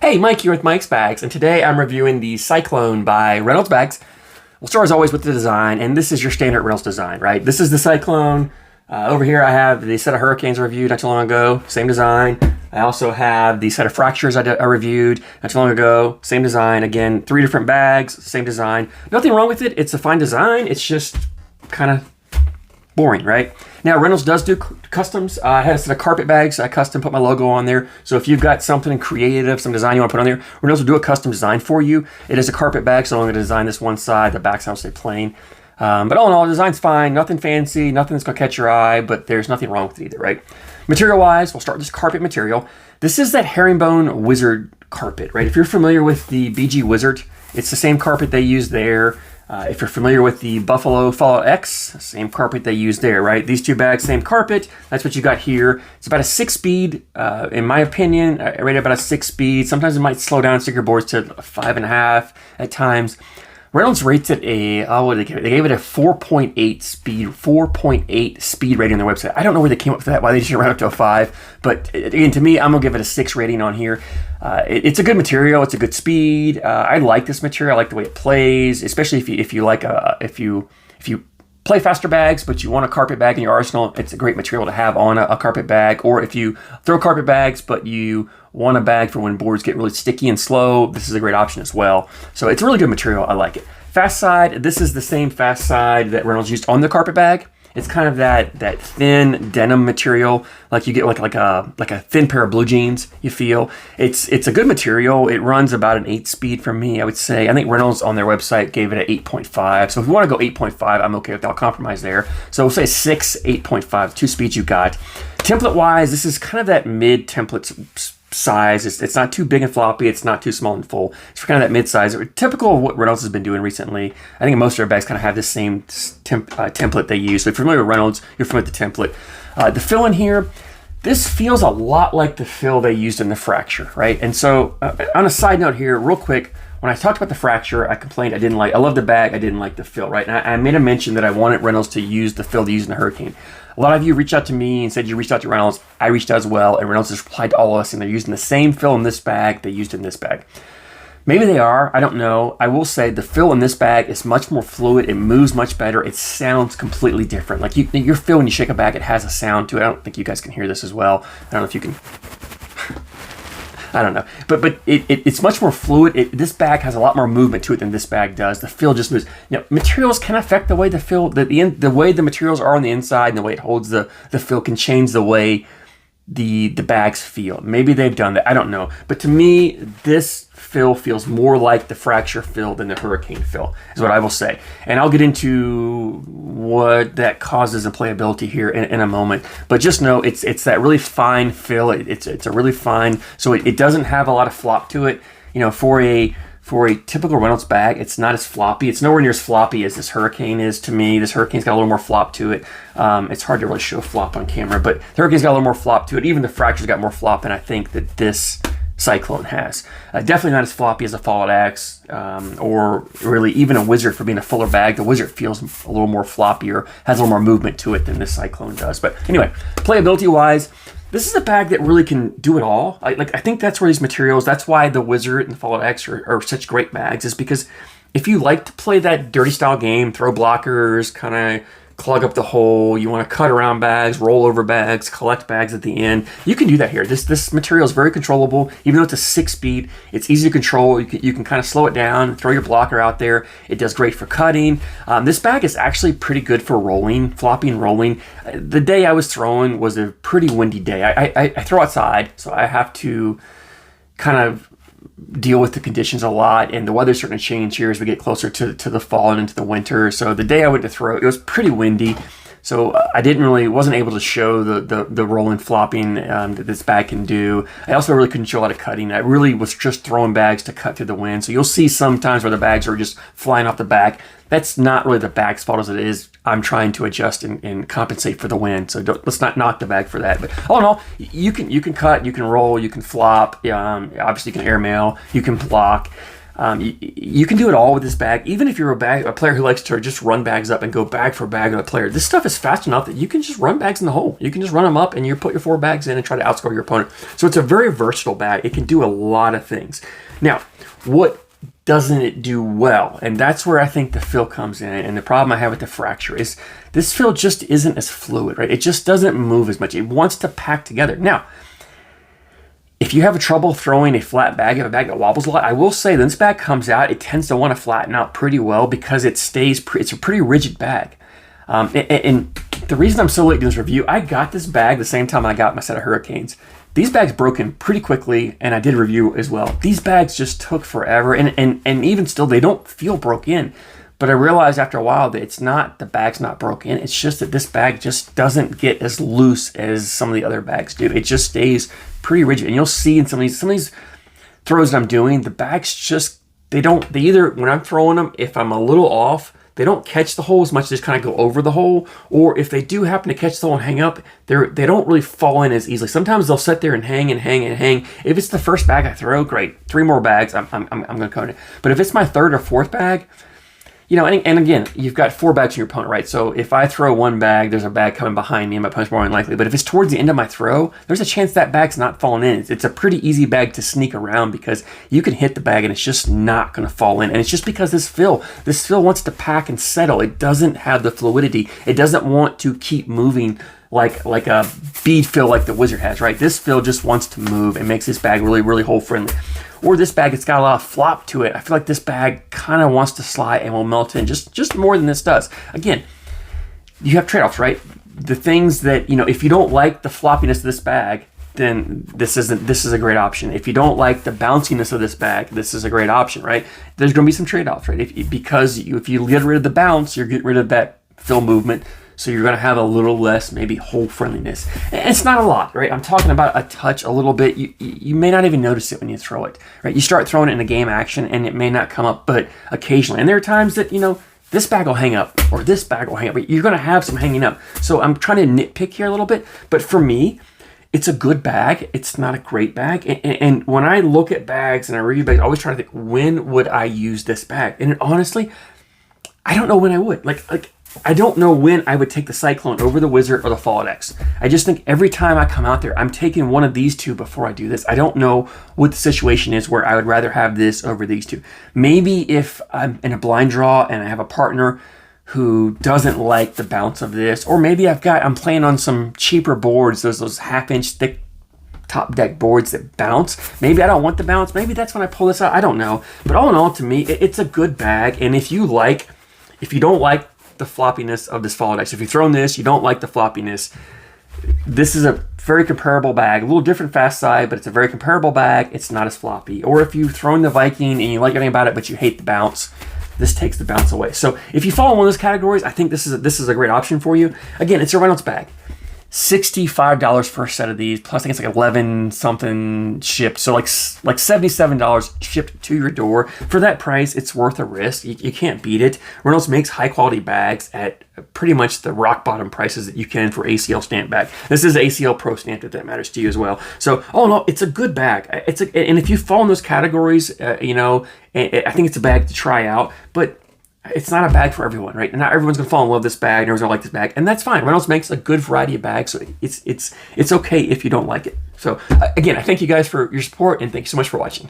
Hey, Mike here with Mike's Bags, and today I'm reviewing the Cyclone by Reynolds Bags. We'll start as always with the design, and this is your standard Reynolds design, right? This is the Cyclone. Over here I have the set of Hurricanes I reviewed not too long ago, same design. I also have the set of Fractures I reviewed not too long ago, same design. Again, 3 different bags, same design. Nothing wrong with it, it's a fine design, it's just kind of boring, right? Now, Reynolds does do customs. I had a set of carpet bags. I custom put my logo on there. So if you've got something creative, some design you want to put on there, Reynolds will do a custom design for you. It is a carpet bag, so I'm going to design this one side. The back side will stay plain. But all in all, the design's fine. Nothing fancy, nothing that's going to catch your eye, but there's nothing wrong with it either, right? Material-wise, we'll start with this carpet material. This is that herringbone wizard carpet, right? If you're familiar with the BG Wizard, it's the same carpet they use there. If you're familiar with the Buffalo Fallout X, same carpet they use there, right? These 2 bags, same carpet. That's what you got here. It's about a 6-speed, in my opinion. I rate it about a 6-speed. Sometimes it might slow down sticker boards to 5.5 at times. Reynolds rates it what did they give it? They gave it a 4.8 speed, 4.8 speed rating on their website. I don't know where they came up with that, why they just round up to a 5. But again, to me, I'm gonna give it a 6 rating on here. It's a good material. It's a good speed. I like this material. I like the way it plays, especially if you play faster bags, but you want a carpet bag in your arsenal. It's a great material to have on a carpet bag. Or if you throw carpet bags, but you want a bag for when boards get really sticky and slow, this is a great option as well. So it's a really good material. I like it. Fast side. This is the same fast side that Reynolds used on the carpet bag. It's kind of that thin denim material, like you get like a thin pair of blue jeans. You feel it's a good material. It runs about an 8 speed for me, I would say. I think Reynolds on their website gave it an 8.5. So if you want to go 8.5, I'm okay with that. I'll compromise there. So we'll say 6, 8.5, 2 speeds you got. Template wise, this is kind of that mid template size. It's not too big and floppy. It's not too small and full. It's kind of that mid-size. Typical of what Reynolds has been doing recently. I think most of their bags kind of have the same template they use. So if you're familiar with Reynolds, you're familiar with the template. The fill in here, this feels a lot like the fill they used in the Fracture, right? And so on a side note here, real quick, when I talked about the Fracture, I complained I love the bag, I didn't like the fill, right? And I made a mention that I wanted Reynolds to use the fill they used in the Hurricane. A lot of you reached out to me and said you reached out to Reynolds. I reached out as well, and Reynolds just replied to all of us, and they're using the same fill in this bag they used in this bag. Maybe they are, I don't know. I will say the fill in this bag is much more fluid. It moves much better. It sounds completely different. Like your fill, when you shake a bag, it has a sound to it. I don't think you guys can hear this as well. I don't know if you can. I don't know, but it's much more fluid. This bag has a lot more movement to it than this bag does. The fill just moves. You know, materials can affect the way the fill, the way the materials are on the inside, and the way it holds the fill can change the way the bags feel. Maybe they've done that. I don't know. But to me, this fill feels more like the Fracture fill than the Hurricane fill, is what I will say. And I'll get into what that causes in playability here in a moment. But just know it's that really fine fill. It's a really fine, so it doesn't have a lot of flop to it. You know, for a typical Reynolds bag, it's not as floppy. It's nowhere near as floppy as this Hurricane is to me. This Hurricane's got a little more flop to it. It's hard to really show flop on camera, but the Hurricane's got a little more flop to it. Even the Fracture's got more flop than I think that this Cyclone has. Definitely not as floppy as a Fallout X, or really even a Wizard for being a fuller bag. The Wizard feels a little more floppier, has a little more movement to it than this Cyclone does. But anyway, playability-wise, this is a bag that really can do it all. I think that's where these materials, that's why the Wizard and the Fallout X are such great bags, is because if you like to play that dirty style game, throw blockers, kind of clog up the hole, you want to cut around bags, roll over bags, collect bags at the end, you can do that here. This material is very controllable. Even though it's a 6-speed, it's easy to control. You can kind of slow it down, throw your blocker out there. It does great for cutting. This bag is actually pretty good for rolling, floppy and rolling. The day I was throwing was a pretty windy day. I throw outside, so I have to kind of deal with the conditions a lot, and the weather's starting to change here as we get closer to the fall and into the winter. So the day I went to throw, it was pretty windy, so I wasn't able to show the rolling flopping that this bag can do. I also really couldn't show a lot of cutting. I really was just throwing bags to cut through the wind. So you'll see sometimes where the bags are just flying off the back. That's not really the bag's fault as it is. I'm trying to adjust and compensate for the wind. So let's not knock the bag for that. But all in all, you can cut, you can roll, you can flop. Obviously you can airmail, you can block. You can do it all with this bag. Even if you're a player who likes to just run bags up and go bag for bag on a player, this stuff is fast enough that you can just run bags in the hole. You can just run them up and you put your 4 bags in and try to outscore your opponent. So it's a very versatile bag. It can do a lot of things. Now, what doesn't it do well? And that's where I think the fill comes in. And the problem I have with the fracture is this fill just isn't as fluid, right? It just doesn't move as much. It wants to pack together. Now, if you have trouble throwing a flat bag, you have a bag that wobbles a lot, I will say when this bag comes out, it tends to want to flatten out pretty well because it stays, it's a pretty rigid bag. And the reason I'm so late doing this review, I got this bag the same time I got my set of Hurricanes. These bags broke in pretty quickly, and I did a review as well. These bags just took forever, and even still, they don't feel broke in. But I realized after a while that it's not, the bag's not broken. It's just that this bag just doesn't get as loose as some of the other bags do. It just stays pretty rigid. And you'll see in some of these throws that I'm doing, the bags just, they either, when I'm throwing them, if I'm a little off, they don't catch the hole as much, just kind of go over the hole. Or if they do happen to catch the hole and hang up, they don't really fall in as easily. Sometimes they'll sit there and hang and hang and hang. If it's the first bag I throw, great. 3 more bags, I'm going to cone it. But if it's my 3rd or 4th bag, you know, and again, you've got 4 bags in your opponent, right? So if I throw 1 bag, there's a bag coming behind me, and my opponent's more unlikely. But if it's towards the end of my throw, there's a chance that bag's not falling in. It's a pretty easy bag to sneak around because you can hit the bag and it's just not going to fall in. And it's just because this fill wants to pack and settle. It doesn't have the fluidity. It doesn't want to keep moving like a bead fill like the Wizard has, right? This fill just wants to move and makes this bag really, really hole friendly. Or this bag, it's got a lot of flop to it. I feel like this bag kind of wants to slide and will melt in just more than this does. Again, you have trade-offs, right? The things that, you know, if you don't like the floppiness of this bag, then this is a great option. If you don't like the bounciness of this bag, this is a great option, right? There's going to be some trade-offs, right? Because if you get rid of the bounce, you're getting rid of that fill movement. So you're going to have a little less maybe hole friendliness. And it's not a lot, right? I'm talking about a touch, a little bit. You may not even notice it when you throw it, right? You start throwing it in a game action and it may not come up, but occasionally. And there are times that, you know, this bag will hang up or this bag will hang up. But you're going to have some hanging up. So I'm trying to nitpick here a little bit. But for me, it's a good bag. It's not a great bag. And when I look at bags and I review bags, I always try to think, when would I use this bag? And honestly, I don't know when I would. Like I don't know when I would take the Cyclone over the Wizard or the Fallout X. I just think every time I come out there, I'm taking one of these 2 before I do this. I don't know what the situation is where I would rather have this over these 2. Maybe if I'm in a blind draw and I have a partner who doesn't like the bounce of this, or maybe I'm playing on some cheaper boards, those 1/2-inch thick top deck boards that bounce. Maybe I don't want the bounce. Maybe that's when I pull this out. I don't know. But all in all, to me, it's a good bag. And if you don't like the floppiness of this Fallout X, if you've thrown this, you don't like the floppiness, this is a very comparable bag. A little different fast side, but it's a very comparable bag. It's not as floppy. Or if you've thrown the Viking and you like everything about it, but you hate the bounce, this takes the bounce away. So if you fall in one of those categories, I think this is a great option for you. Again, it's a Reynolds bag. $65 for a set of these, plus I think it's like 11 something shipped, so like $77 shipped to your door. For that price, it's worth a risk. You can't beat it. Reynolds makes high quality bags at pretty much the rock bottom prices that you can for ACL stamp bag. This is ACL Pro stamp if that matters to you as well. So all in all, it's a good bag. And if you fall in those categories, you know, I think it's a bag to try out, but it's not a bag for everyone, right? And not everyone's gonna fall in love with this bag, and everyone's gonna like this bag, and that's fine. Reynolds makes a good variety of bags, so it's okay if you don't like it. So again, I thank you guys for your support, and thank you so much for watching.